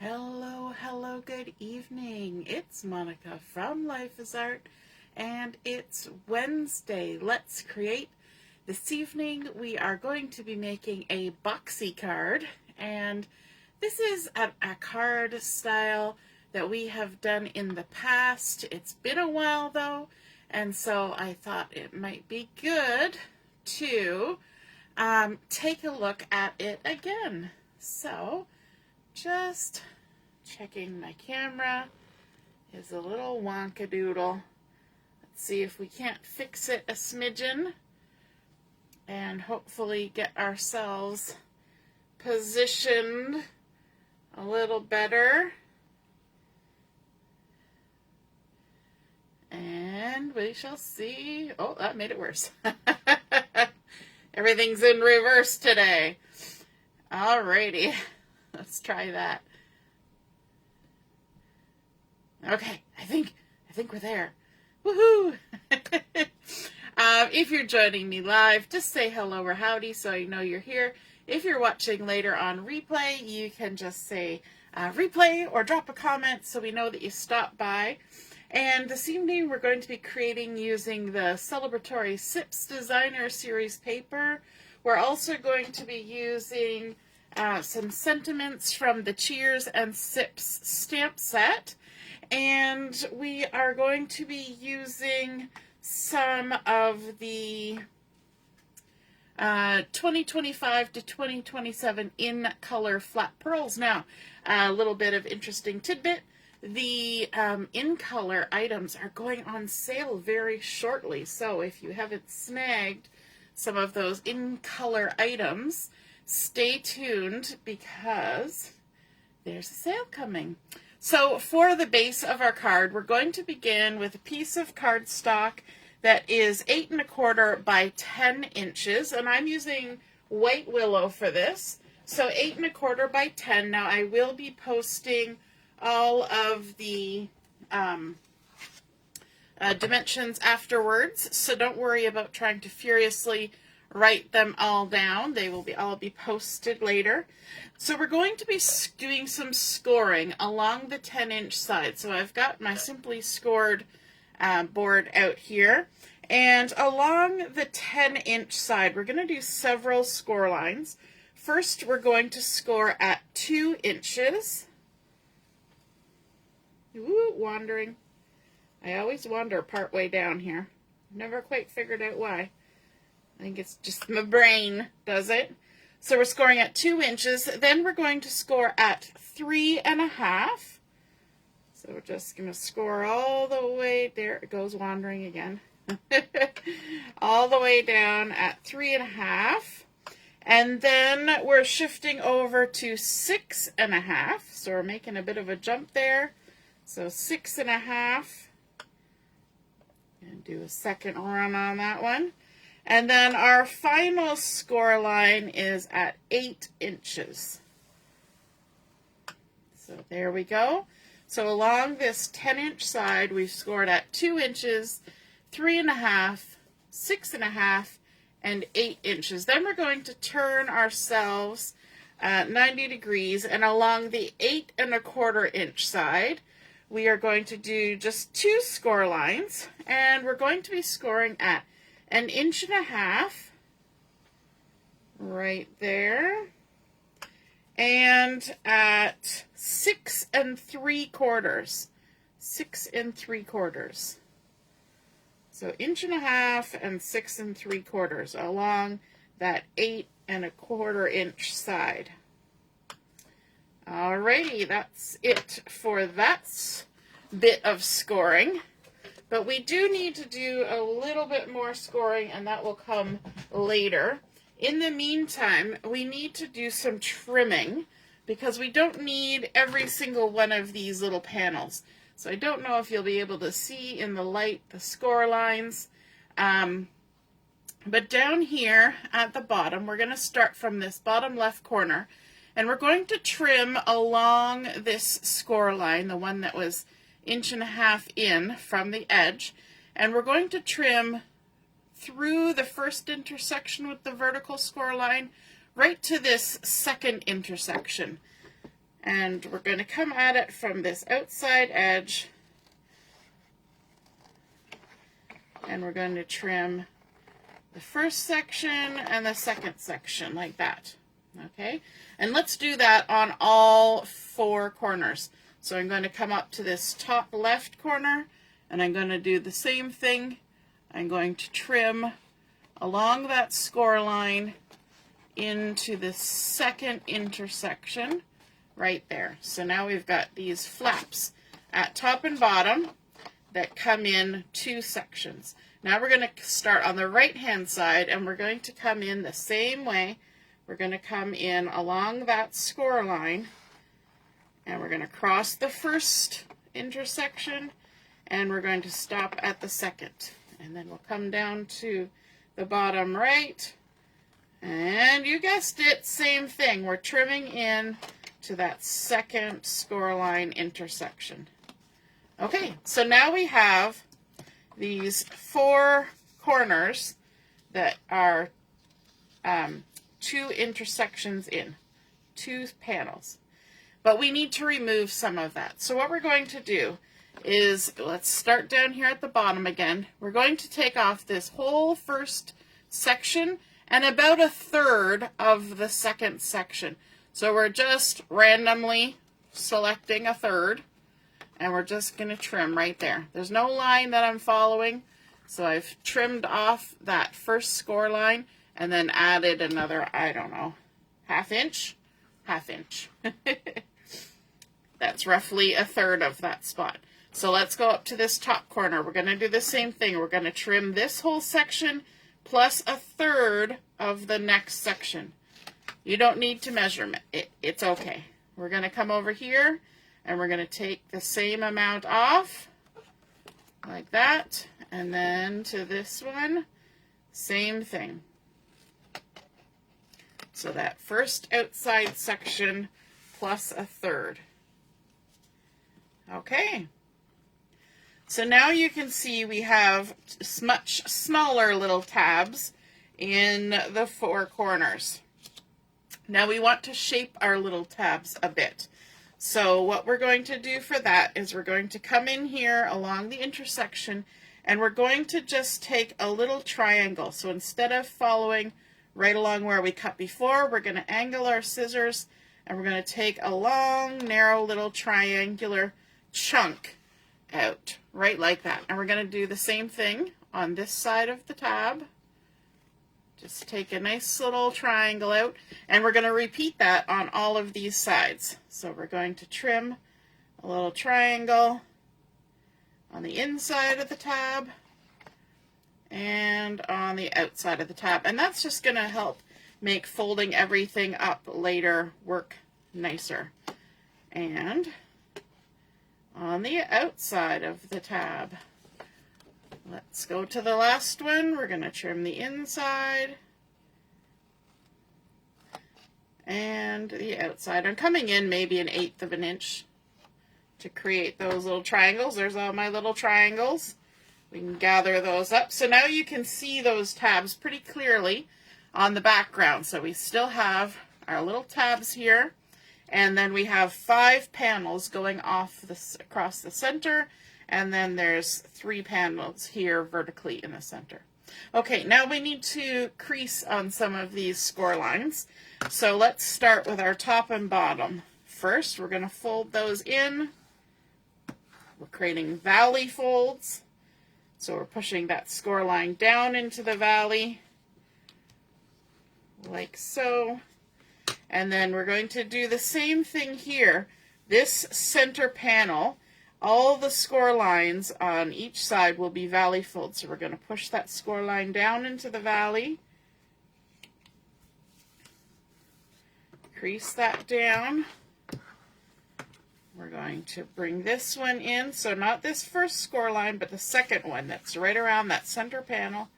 Hello, hello, good evening. It's Monica from Life is Art, and it's Wednesday. Let's create. This evening we are going to be making a Boxy card, and this is a card style that we have done in the past. It's been a while though, and so I thought it might be good to take a look at it again. So, just checking my camera is a little wonkadoodle. Let's see if we can't fix it a smidgen and hopefully get ourselves positioned a little better. And we shall see. Oh, that made it worse. Everything's in reverse today. Alrighty. Let's try that. Okay, I think we're there. Woohoo! If you're joining me live, just say hello or howdy so I know you're here. If you're watching later on replay, you can just say replay or drop a comment so we know that you stopped by. And this evening we're going to be creating using the Celebratory Sips Designer Series paper. We're also going to be using some sentiments from the Cheers and Sips stamp set, and we are going to be using some of the 2025 to 2027 in color flat pearls. Now, a little bit of interesting tidbit. The in color items are going on sale very shortly, so if you haven't snagged some of those in color items, stay tuned because there's a sale coming. So for the base of our card, we're going to begin with a piece of cardstock that is 8 1/4 by 10 inches, and I'm using white willow for this. So 8 1/4 by 10. Now I will be posting all of the dimensions afterwards, so don't worry about trying to furiously write them all down. They will all be posted later. So we're going to be doing some scoring along the 10-inch side. So I've got my Simply Scored board out here. And along the 10-inch side, we're going to do several score lines. First, we're going to score at 2 inches. Ooh, wandering. I always wander partway down here. Never quite figured out why. I think it's just my brain does it. So we're scoring at 2 inches. Then we're going to score at 3 1/2. So we're just going to score all the way there. It goes wandering again. All the way down at 3 1/2. And then we're shifting over to 6 1/2. So we're making a bit of a jump there. So 6 1/2. And do a second run on that one. And then our final score line is at 8 inches. So there we go. So along this 10-inch side, we've scored at 2 inches, 3 1/2, 6 1/2, and 8 inches. Then we're going to turn ourselves 90 degrees, and along the 8 1/4 inch side, we are going to do just 2 score lines, and we're going to be scoring at 1 1/2 inches right there, and at 6 3/4. 6 3/4. So 1 1/2 inches and 6 3/4 along that 8 1/4 inch side. Alrighty, that's it for that bit of scoring. But we do need to do a little bit more scoring, and that will come later. In the meantime, we need to do some trimming because we don't need every single one of these little panels. So I don't know if you'll be able to see in the light the score lines. But down here at the bottom, we're going to start from this bottom left corner, and we're going to trim along this score line, the one that was 1 1/2 in from the edge, and we're going to trim through the first intersection with the vertical score line right to this second intersection. And we're going to come at it from this outside edge, and we're going to trim the first section and the second section like that. Okay, and let's do that on all 4 corners. So I'm going to come up to this top left corner, and I'm going to do the same thing. I'm going to trim along that score line into the second intersection right there. So now we've got these flaps at top and bottom that come in 2 sections. Now we're going to start on the right hand side, and we're going to come in the same way. We're going to come in along that score line, and we're going to cross the first intersection, and we're going to stop at the second. And then we'll come down to the bottom right, and you guessed it, same thing. We're trimming in to that second score line intersection. Okay, so now we have these 4 corners that are 2 intersections in, 2 panels. But we need to remove some of that. So what we're going to do is, let's start down here at the bottom again. We're going to take off this whole first section and about 1/3 of the second section. So we're just randomly selecting 1/3, and we're just going to trim right there. There's no line that I'm following, so I've trimmed off that first score line and then added another, I don't know, half inch. That's roughly 1/3 of that spot. So let's go up to this top corner. We're going to do the same thing. We're going to trim this whole section plus 1/3 of the next section. You don't need to measure it. It's okay. We're going to come over here, and we're going to take the same amount off, like that, and then to this one, same thing. So that first outside section plus 1/3. Okay. So now you can see we have much smaller little tabs in the 4 corners. Now we want to shape our little tabs a bit. So what we're going to do for that is we're going to come in here along the intersection, and we're going to just take a little triangle. So instead of following right along where we cut before, we're going to angle our scissors, and we're going to take a long, narrow little triangular chunk out, right like that. And we're going to do the same thing on this side of the tab. Just take a nice little triangle out, and we're going to repeat that on all of these sides. So we're going to trim a little triangle on the inside of the tab and on the outside of the tab. And that's just going to help make folding everything up later work nicer. And on the outside of the tab, let's go to the last one. We're going to trim the inside and the outside. I'm coming in maybe 1/8 of an inch to create those little triangles. There's all my little triangles. We can gather those up. So now you can see those tabs pretty clearly on the background. So we still have our little tabs here, and then we have 5 panels going off this across the center, and then there's 3 panels here vertically in the center. Okay, now we need to crease on some of these score lines. So let's start with our top and bottom. First, we're going to fold those in. We're creating valley folds. So we're pushing that score line down into the valley, like so. And then we're going to do the same thing here. This center panel, all the score lines on each side will be valley folds. So we're going to push that score line down into the valley. Crease that down. We're going to bring this one in, so not this first score line, but the second one that's right around that center panel.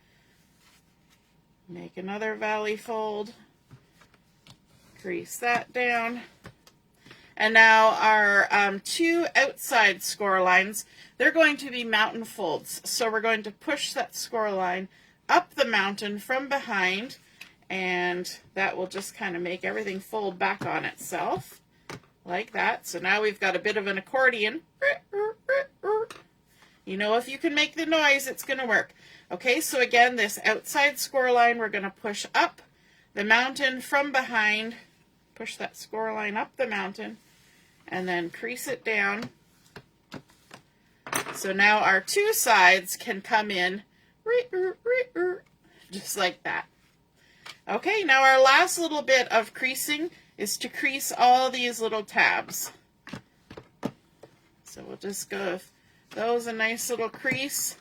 Make another valley fold. Crease that down. And now our 2 outside score lines, they're going to be mountain folds. So we're going to push that score line up the mountain from behind, and that will just kind of make everything fold back on itself. like that. So now we've got a bit of an accordion. You know, if you can make the noise, it's going to work. Okay, so again, this outside score line, we're going to push up the mountain from behind, push that score line up the mountain, and then crease it down. So now our two sides can come in just like that. Okay, now our last little bit of creasing is to crease all these little tabs. So we'll just go with those, a nice little crease.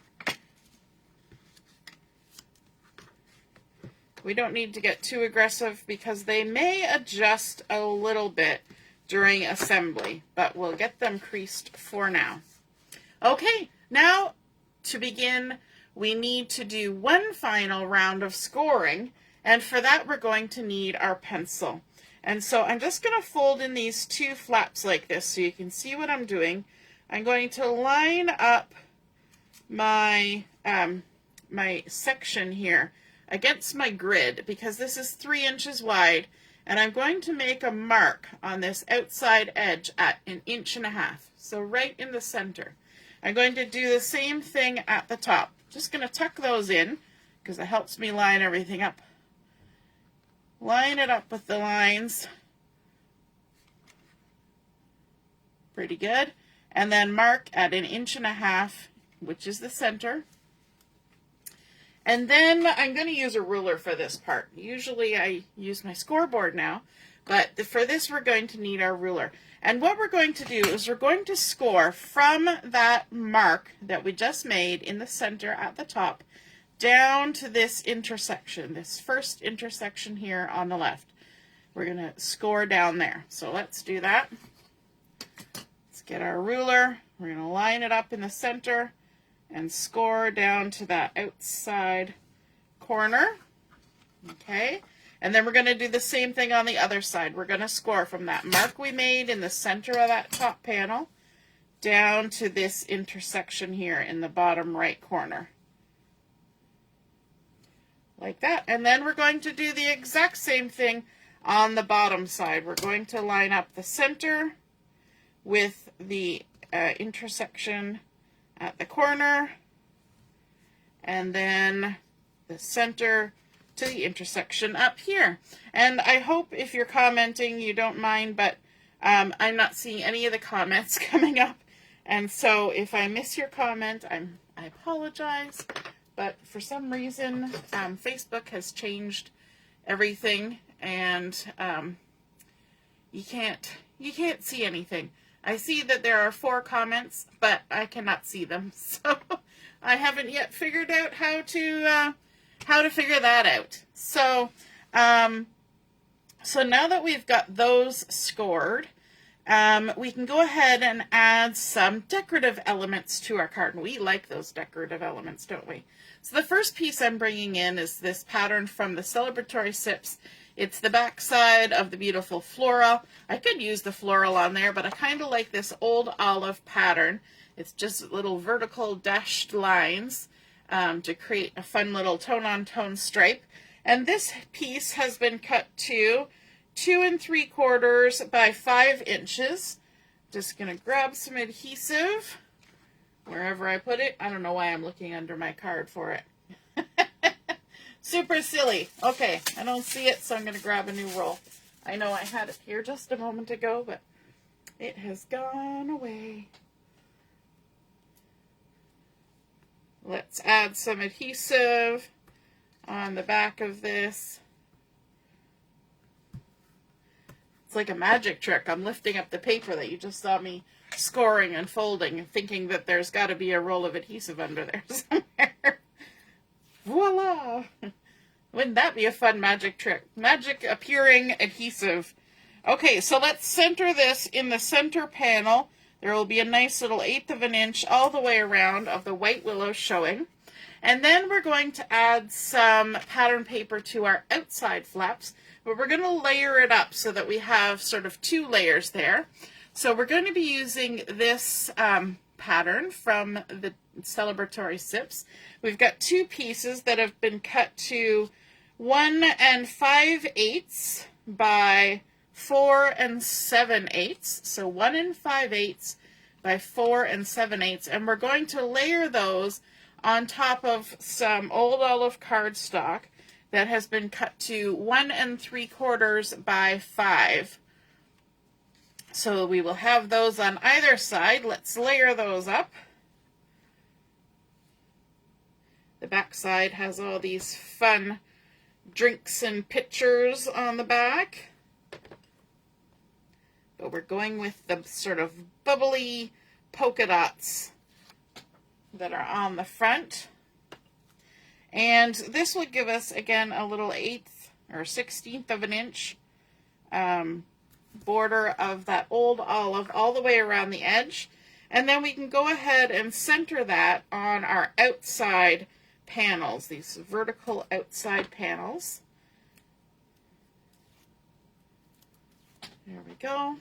We don't need to get too aggressive because they may adjust a little bit during assembly, but we'll get them creased for now. Okay, now to begin, we need to do one final round of scoring, and for that we're going to need our pencil. And so I'm just going to fold in these two flaps like this so you can see what I'm doing. I'm going to line up my, my section here against my grid because this is 3 inches wide, and I'm going to make a mark on this outside edge at 1.5 inches. So right in the center. I'm going to do the same thing at the top. Just going to tuck those in because it helps me line everything up. Line it up with the lines. Pretty good. And then mark at 1.5 inches, which is the center. And then I'm going to use a ruler for this part. Usually I use my scoreboard now, but for this we're going to need our ruler. And what we're going to do is we're going to score from that mark that we just made in the center at the top down to this intersection, this first intersection here on the left. We're going to score down there. So let's do that. Let's get our ruler. We're going to line it up in the center and score down to that outside corner. Okay. And then we're going to do the same thing on the other side. We're going to score from that mark we made in the center of that top panel down to this intersection here in the bottom right corner. Like that. And then we're going to do the exact same thing on the bottom side. We're going to line up the center with the intersection at the corner, and then the center to the intersection up here. And I hope if you're commenting you don't mind, but I'm not seeing any of the comments coming up, and so if I miss your comment, I apologize, but for some reason Facebook has changed everything, and you can't see anything. I see that there are 4 comments, but I cannot see them, so I haven't yet figured out how to figure that out. So, so now that we've got those scored, we can go ahead and add some decorative elements to our card. And we like those decorative elements, don't we? So the first piece I'm bringing in is this pattern from the Celebratory Sips. It's the back side of the beautiful floral. I could use the floral on there, but I kind of like this old olive pattern. It's just little vertical dashed lines to create a fun little tone-on-tone stripe. And this piece has been cut to 2 3/4 by 5 inches. Just going to grab some adhesive wherever I put it. I don't know why I'm looking under my card for it. Super silly. Okay, I don't see it, so I'm going to grab a new roll. I know I had it here just a moment ago, but it has gone away. Let's add some adhesive on the back of this. It's like a magic trick. I'm lifting up the paper that you just saw me scoring and folding and thinking that there's got to be a roll of adhesive under there somewhere. Voila! Wouldn't that be a fun magic trick? Magic appearing adhesive. Okay, so let's center this in the center panel. There will be a nice little 1/8 of an inch all the way around of the white willow showing. And then we're going to add some pattern paper to our outside flaps, but we're going to layer it up so that we have sort of 2 layers there. So we're going to be using this pattern from the Celebratory Sips. We've got 2 pieces that have been cut to 1 5/8 by 4 7/8, so 1 5/8 by 4 7/8, and we're going to layer those on top of some old olive cardstock that has been cut to 1 3/4 by 5. So we will have those on either side. Let's layer those up. The back side has all these fun drinks and pictures on the back. But we're going with the sort of bubbly polka dots that are on the front. And this will give us, again, a little 1/8 or 1/16 of an inch border of that old olive all the way around the edge. And then we can go ahead and center that on our outside panels, these vertical outside panels. There we go.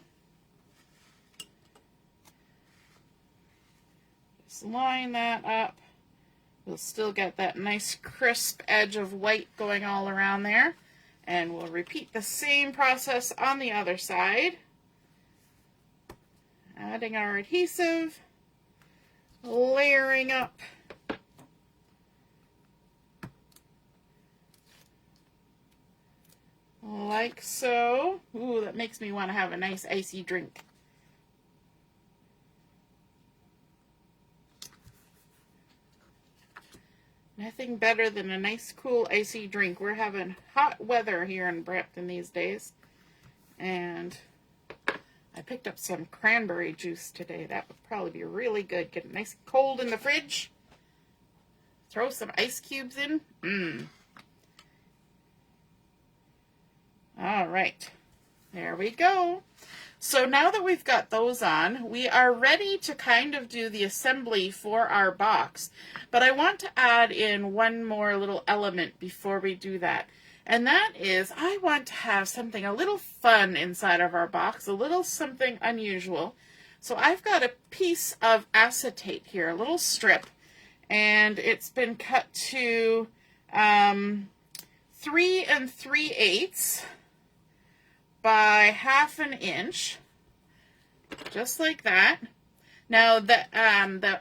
Just line that up. We'll still get that nice crisp edge of white going all around there. And we'll repeat the same process on the other side. Adding our adhesive, layering up. Like so. Ooh, that makes me want to have a nice icy drink. Nothing better than a nice, cool, icy drink. We're having hot weather here in Brampton these days. And I picked up some cranberry juice today. That would probably be really good. Get it nice and cold in the fridge. Throw some ice cubes in. All right. There we go. So now that we've got those on, we are ready to kind of do the assembly for our box. But I want to add in one more little element before we do that. And that is, I want to have something a little fun inside of our box, a little something unusual. So I've got a piece of acetate here, a little strip, and it's been cut to 3 3/8 by 1/2 inch, just like that. Now the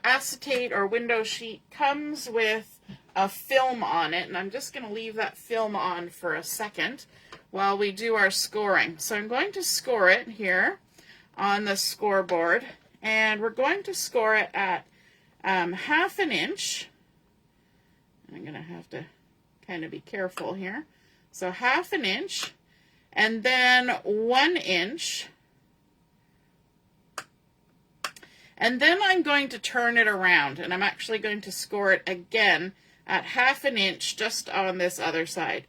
acetate or window sheet comes with a film on it, and I'm just going to leave that film on for a second while we do our scoring. So I'm going to score it here on the scoreboard, and we're going to score it at 1/2 inch. I'm going to have to kind of be careful here. So 1/2 inch. And then 1 inch. And then I'm going to turn it around, and I'm actually going to score it again at 1/2 inch just on this other side.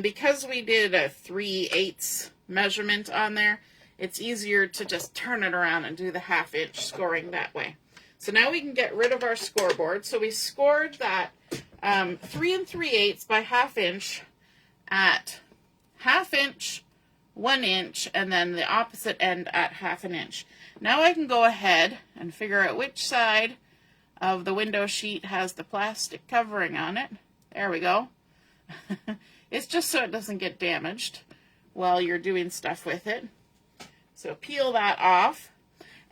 Because we did a 3/8 measurement on there, it's easier to just turn it around and do the 1/2 inch scoring that way. So now we can get rid of our scoreboard. So we scored that 3 3/8 by 1/2 inch at 1/2 inch, 1 inch, and then the opposite end at 1/2 inch. Now I can go ahead and figure out which side of the window sheet has the plastic covering on it. There we go. It's just so it doesn't get damaged while you're doing stuff with it. So peel that off.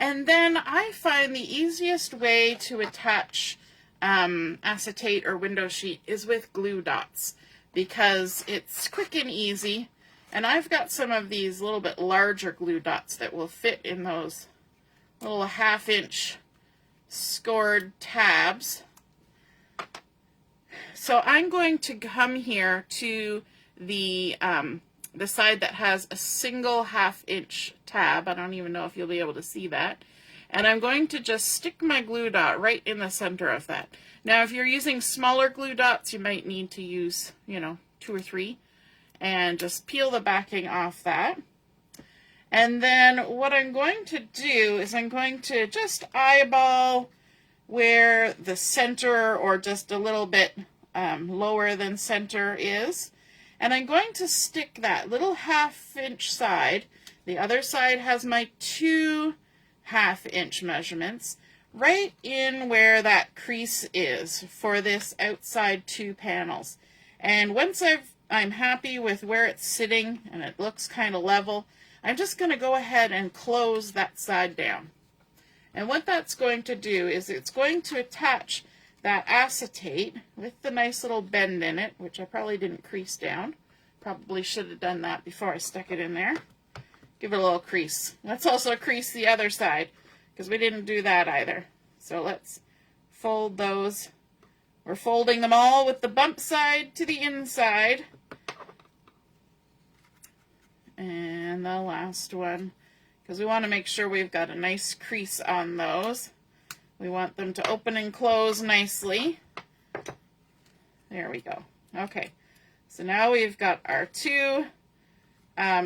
And then I find the easiest way to attach acetate or window sheet is with glue dots, because it's quick and easy. And I've got some of these little bit larger glue dots that will fit in those little 1/2 inch scored tabs. So I'm going to come here to the side that has a single 1/2 inch tab. I don't even know if you'll be able to see that. And I'm going to just stick my glue dot right in the center of that. Now, if you're using smaller glue dots, you might need to use, 2 or 3. And just peel the backing off that. And then what I'm going to do is I'm going to just eyeball where the center, or just a little bit lower than center, is. And I'm going to stick that little 1/2 inch side. The other side has my 2 1/2 inch measurements right in where that crease is for this outside 2 panels. And once I'm happy with where it's sitting and it looks kind of level, I'm just going to go ahead and close that side down. And what that's going to do is it's going to attach that acetate with the nice little bend in it, which I probably didn't crease down. Probably should have done that before I stuck it in there. Give it a little crease. Let's also crease the other side because we didn't do that either. So let's fold those. We're folding them all with the bump side to the inside. And the last one, because we want to make sure we've got a nice crease on those. We want them to open and close nicely. There we go. Okay, so now we've got our two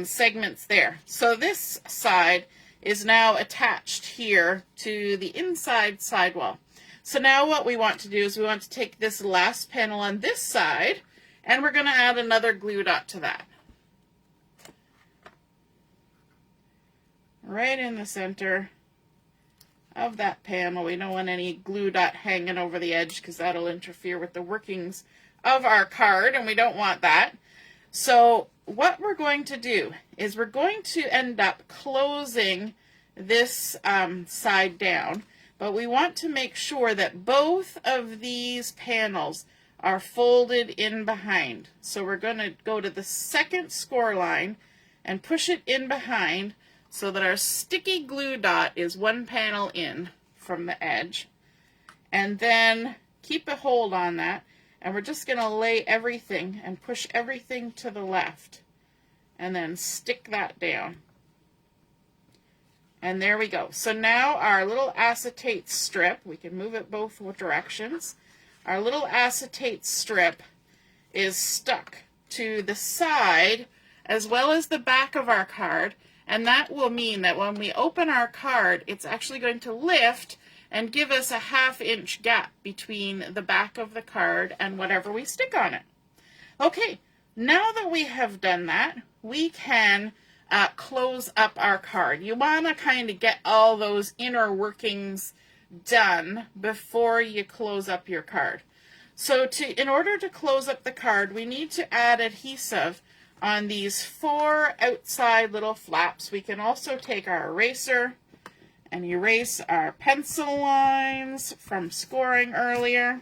segments there. So this side is now attached here to the inside sidewall. So now what we want to do is we want to take this last panel on this side and we're going to add another glue dot to that. Right in the center of that panel. We don't want any glue dot hanging over the edge because that'll interfere with the workings of our card and we don't want that. So what we're going to do is we're going to end up closing this side down, but we want to make sure that both of these panels are folded in behind. So we're going to go to the second score line and push it in behind so that our sticky glue dot is one panel in from the edge. And then keep a hold on that, and we're just going to lay everything and push everything to the left and then stick that down. And there we go. So now our little acetate strip, we can move it both directions. Our little acetate strip is stuck to the side as well as the back of our card, and that will mean that when we open our card, it's actually going to lift and give us a ½ inch gap between the back of the card and whatever we stick on it. Okay, now that we have done that, we can close up our card. You want to kind of get all those inner workings done before you close up your card. So in order to close up the card, we need to add adhesive on these 4 outside little flaps. We can also take our eraser and erase our pencil lines from scoring earlier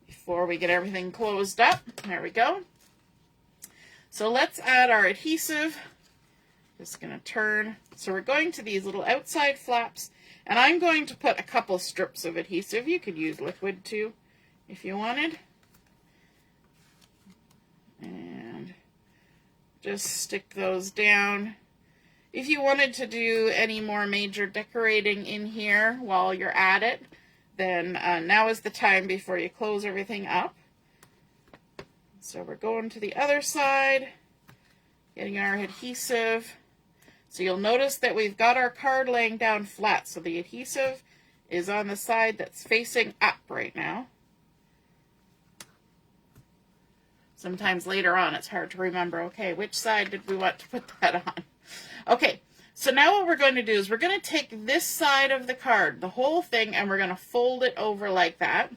before we get everything closed up. There we go. So let's add our adhesive. Just going to turn. So we're going to these little outside flaps, and I'm going to put a couple strips of adhesive. You could use liquid too if you wanted. And just stick those down. If you wanted to do any more major decorating in here while you're at it, then now is the time before you close everything up. So we're going to the other side, getting our adhesive. So you'll notice that we've got our card laying down flat, so the adhesive is on the side that's facing up right now. Sometimes later on it's hard to remember, okay, which side did we want to put that on? Okay, so now what we're going to do is we're going to take this side of the card, the whole thing, and we're going to fold it over like that.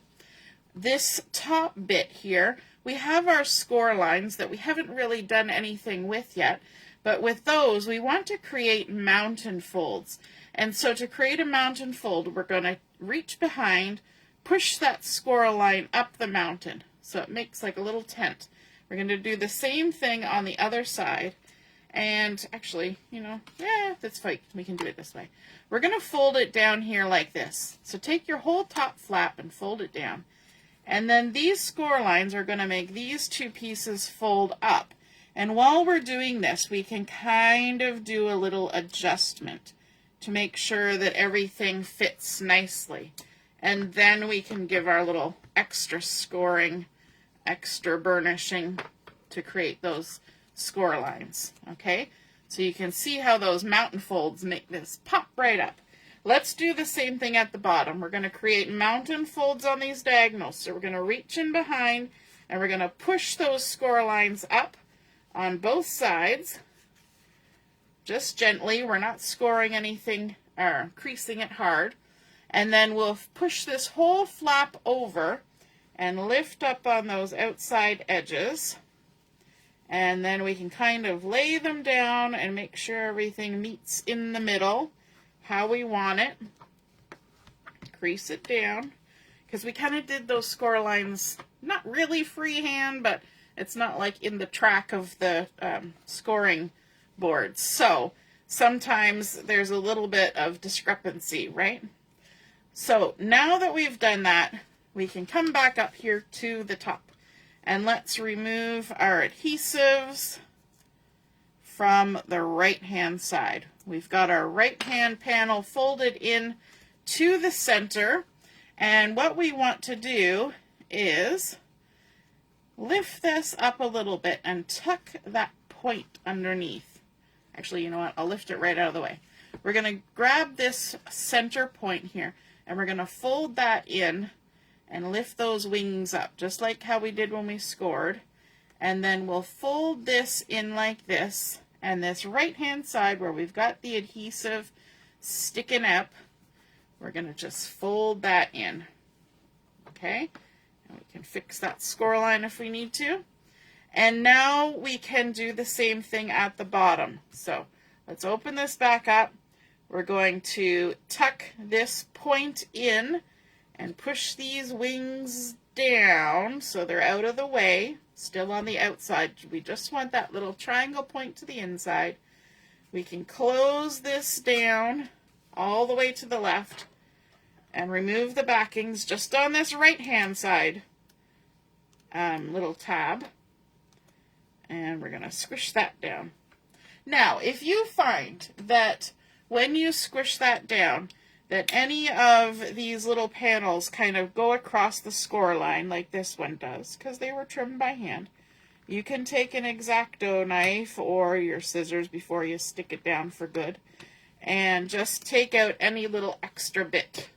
This top bit here, we have our score lines that we haven't really done anything with yet, but with those we want to create mountain folds. And so to create a mountain fold, we're going to reach behind, push that score line up the mountain so it makes like a little tent. We're going to do the same thing on the other side. And actually, that's fine. We can do it this way. We're going to fold it down here like this. So take your whole top flap and fold it down. And then these score lines are going to make these two pieces fold up. And while we're doing this, we can kind of do a little adjustment to make sure that everything fits nicely. And then we can give our little extra scoring, extra burnishing to create those score lines. Okay, so you can see how those mountain folds make this pop right up. Let's do the same thing at the bottom. We're going to create mountain folds on these diagonals. So we're going to reach in behind and we're going to push those score lines up on both sides. Just gently. We're not scoring anything or creasing it hard. And then we'll push this whole flap over and lift up on those outside edges. And then we can kind of lay them down and make sure everything meets in the middle how we want it. Crease it down, because we kind of did those score lines not really freehand, but it's not like in the track of the scoring boards. So sometimes there's a little bit of discrepancy, right? So now that we've done that, we can come back up here to the top. And let's remove our adhesives from the right-hand side. We've got our right-hand panel folded in to the center. And what we want to do is lift this up a little bit and tuck that point underneath. Actually, you know what? I'll lift it right out of the way. We're going to grab this center point here, and we're going to fold that in and lift those wings up, just like how we did when we scored. And then we'll fold this in like this, and this right-hand side where we've got the adhesive sticking up, we're going to just fold that in. Okay? And we can fix that score line if we need to. And now we can do the same thing at the bottom. So let's open this back up. We're going to tuck this point in and push these wings down so they're out of the way, still on the outside. We just want that little triangle point to the inside. We can close this down all the way to the left and remove the backings just on this right-hand side little tab. And we're going to squish that down. Now, if you find that when you squish that down, that any of these little panels kind of go across the score line like this one does, because they were trimmed by hand, you can take an X-Acto knife or your scissors before you stick it down for good and just take out any little extra bit.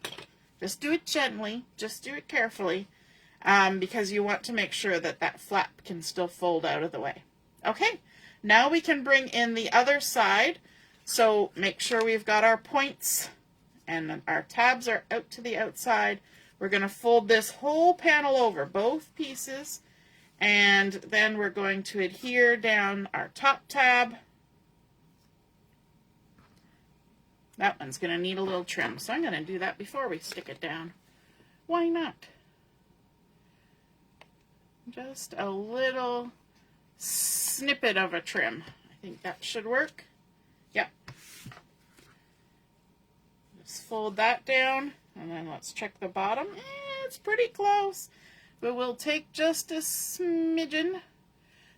Just do it gently, just do it carefully, because you want to make sure that that flap can still fold out of the way. Okay, now we can bring in the other side. So make sure we've got our points and our tabs are out to the outside. We're going to fold this whole panel over, both pieces, and then we're going to adhere down our top tab. That one's going to need a little trim, so I'm going to do that before we stick it down. Why not? Just a little snippet of a trim. I think that should work. Yep. Just fold that down, and then let's check the bottom. It's pretty close, but we'll take just a smidgen,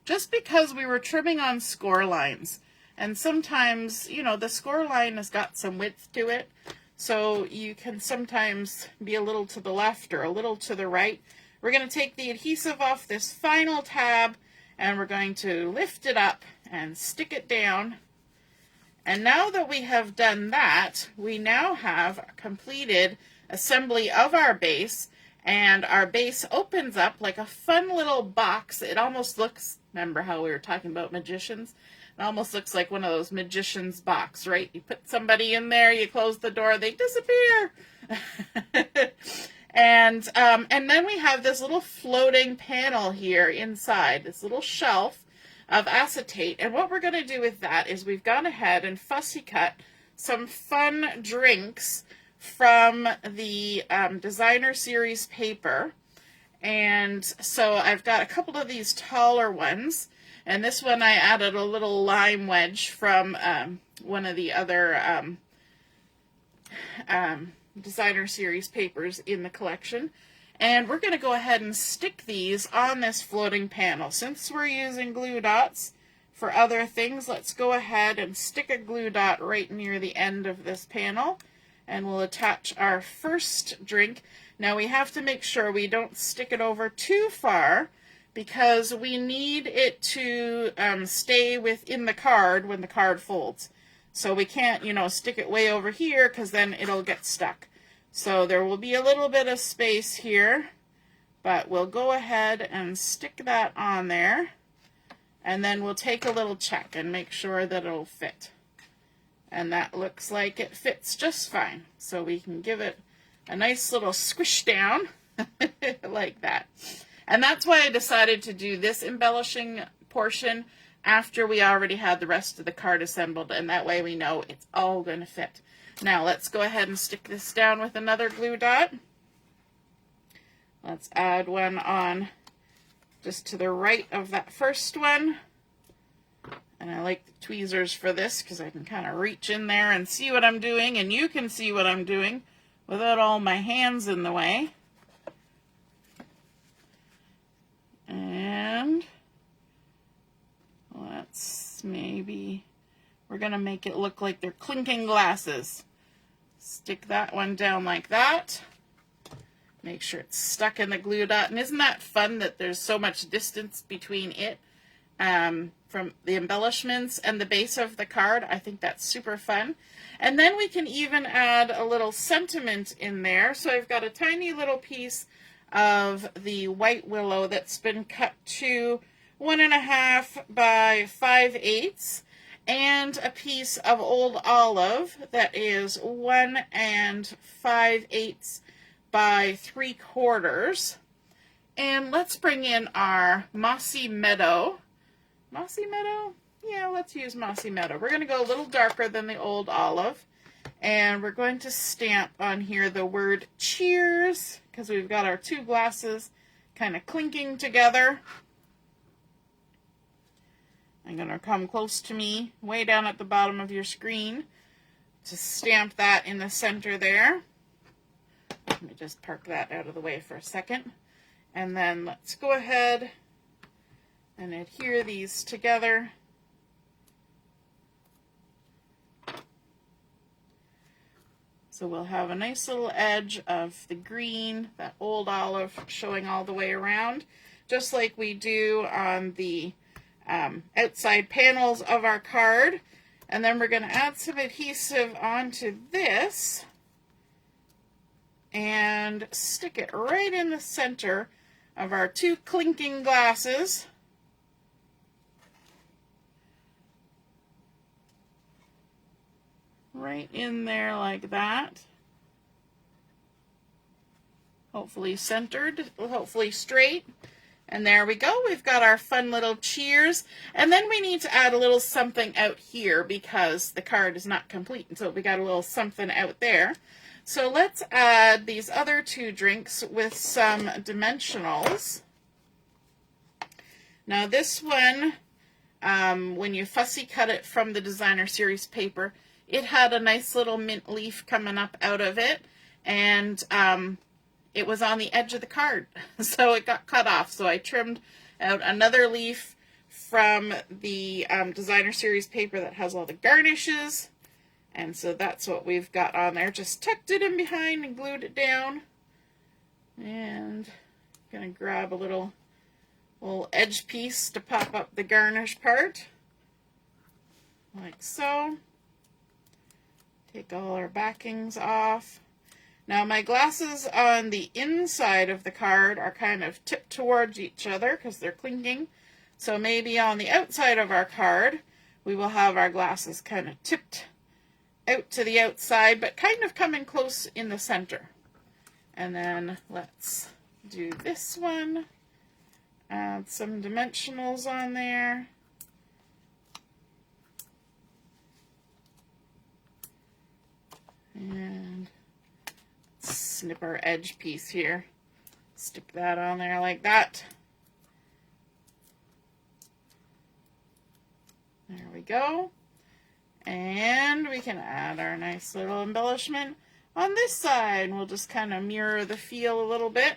just because we were trimming on score lines. And sometimes, you know, the score line has got some width to it, so you can sometimes be a little to the left or a little to the right. We're going to take the adhesive off this final tab, and we're going to lift it up and stick it down. And now that we have done that, we now have a completed assembly of our base, and our base opens up like a fun little box. It almost looks, remember how we were talking about magicians? It almost looks like one of those magician's box, right? You put somebody in there, you close the door, they disappear. And then we have this little floating panel here inside, this little shelf of acetate. And what we're going to do with that is we've gone ahead and fussy cut some fun drinks from the designer series paper. And so I've got a couple of these taller ones. And this one I added a little lime wedge from one of the other designer series papers in the collection. And we're going to go ahead and stick these on this floating panel. Since we're using glue dots for other things, let's go ahead and stick a glue dot right near the end of this panel. And we'll attach our first drink. Now we have to make sure we don't stick it over too far, because we need it to stay within the card when the card folds. So we can't, you know, stick it way over here, because then it'll get stuck. So there will be a little bit of space here, but we'll go ahead and stick that on there, and then we'll take a little check and make sure that it'll fit. And that looks like it fits just fine. So we can give it a nice little squish down like that. And that's why I decided to do this embellishing portion after we already had the rest of the card assembled, and that way we know it's all going to fit. Now let's go ahead and stick this down with another glue dot. Let's add one on just to the right of that first one. And I like the tweezers for this because I can kind of reach in there and see what I'm doing, and you can see what I'm doing without all my hands in the way. And let's we're going to make it look like they're clinking glasses. Stick that one down like that. Make sure it's stuck in the glue dot. And isn't that fun that there's so much distance between it from the embellishments and the base of the card? I think that's super fun. And then we can even add a little sentiment in there. So I've got a tiny little piece of the white willow that's been cut to 1.5 by 5/8, and a piece of old olive that is 1 5/8 by 3/4. And let's bring in our Mossy Meadow. Mossy Meadow? Yeah, let's use Mossy Meadow. We're going to go a little darker than the old olive. And we're going to stamp on here the word cheers, because we've got our two glasses kind of clinking together. I'm going to come close to me, way down at the bottom of your screen, to stamp that in the center there. Let me just park that out of the way for a second. And then let's go ahead and adhere these together. So we'll have a nice little edge of the green, that old olive, showing all the way around, just like we do on the outside panels of our card. And then we're going to add some adhesive onto this and stick it right in the center of our two clinking glasses. Right in there like that. Hopefully centered, hopefully straight. And there we go. We've got our fun little cheers. And then we need to add a little something out here because the card is not complete until we got a little something out there. So let's add these other two drinks with some dimensionals. Now this one, when you fussy cut it from the designer series paper, it had a nice little mint leaf coming up out of it, and it was on the edge of the card, so it got cut off. So I trimmed out another leaf from the designer series paper that has all the garnishes, and so that's what we've got on there. Just tucked it in behind and glued it down, and I'm going to grab a little edge piece to pop up the garnish part, like so. Take all our backings off. Now my glasses on the inside of the card are kind of tipped towards each other because they're clinking. So maybe on the outside of our card, we will have our glasses kind of tipped out to the outside, but kind of coming close in the center. And then let's do this one. Add some dimensionals on there. And snip our edge piece here. Stick that on there like that. There we go. And we can add our nice little embellishment on this side. We'll just kind of mirror the feel a little bit.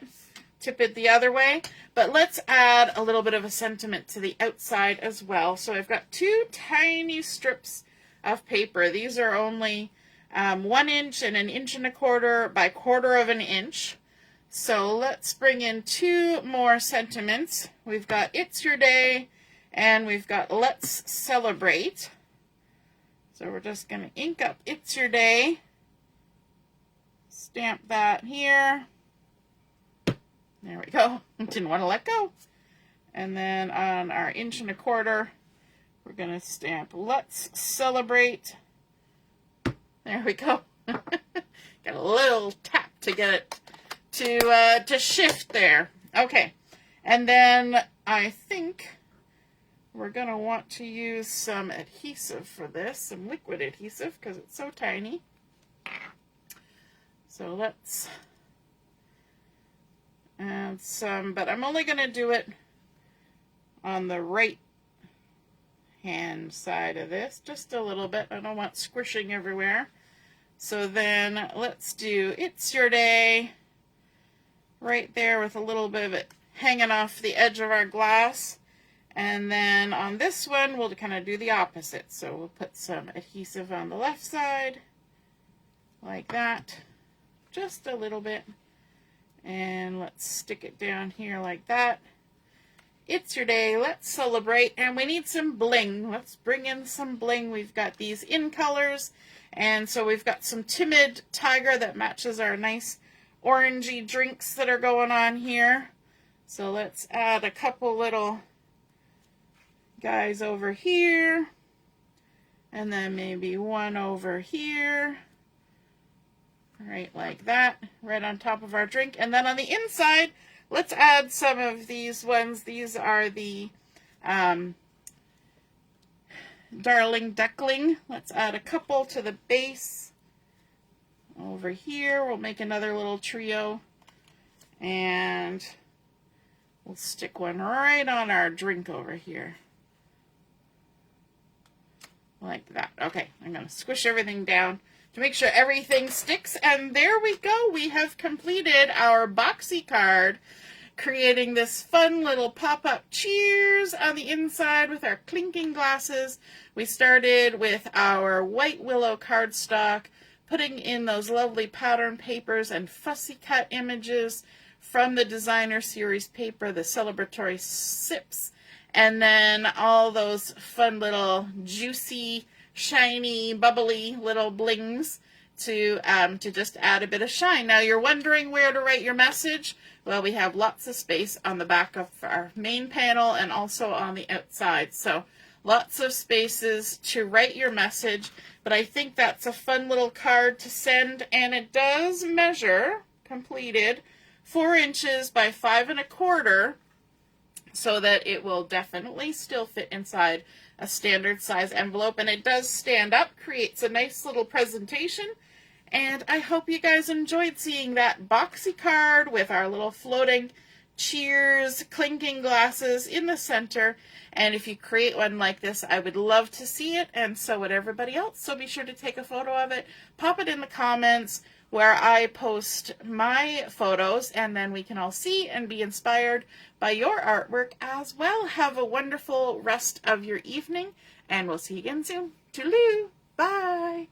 Tip it the other way. But let's add a little bit of a sentiment to the outside as well. So I've got two tiny strips of paper. These are only 1 inch and 1 1/4 by 1/4 of an inch. So let's bring in two more sentiments. We've got It's Your Day and we've got Let's Celebrate. So we're just going to ink up It's Your Day. Stamp that here. There we go. Didn't want to let go. And then on our 1 1/4 we're going to stamp Let's Celebrate. There we go. Got a little tap to get it to shift there. Okay. And then I think we're going to want to use some adhesive for this, some liquid adhesive, because it's so tiny. So let's add some, but I'm only going to do it on the right hand side of this, just a little bit. I don't want squishing everywhere. So then let's do It's Your Day right there with a little bit of it hanging off the edge of our glass. And then on this one, we'll kind of do the opposite. So we'll put some adhesive on the left side, like that, just a little bit. And let's stick it down here like that. It's your day, let's celebrate, and we need some bling. Let's bring in some bling. We've got these in colors, and so we've got some Timid Tiger that matches our nice orangey drinks that are going on here. So let's add a couple little guys over here, and then maybe one over here, right like that, right on top of our drink. And then on the inside, let's add some of these ones. These are the Darling Duckling. Let's add a couple to the base over here. We'll make another little trio, and we'll stick one right on our drink over here. Like that. Okay, I'm going to squish everything down to make sure everything sticks. And there we go. We have completed our Boxy card, creating this fun little pop-up cheers on the inside with our clinking glasses. We started with our white Willow cardstock, putting in those lovely pattern papers and fussy cut images from the designer series paper, the Celebratory Sips. And then all those fun little juicy, shiny, bubbly little blings to just add a bit of shine. Now you're wondering where to write your message. Well, we have lots of space on the back of our main panel and also on the outside. So lots of spaces to write your message. But I think that's a fun little card to send, and it does measure, completed, 4 inches by 5 1/4. So that it will definitely still fit inside a standard size envelope, and it does stand up, creates a nice little presentation. And I hope you guys enjoyed seeing that Boxy card with our little floating cheers, clinking glasses in the center. And if you create one like this, I would love to see it, and so would everybody else. So be sure to take a photo of it, pop it in the comments where I post my photos, and then we can all see and be inspired by your artwork as well. Have a wonderful rest of your evening, and we'll see you again soon. Toodaloo! Bye!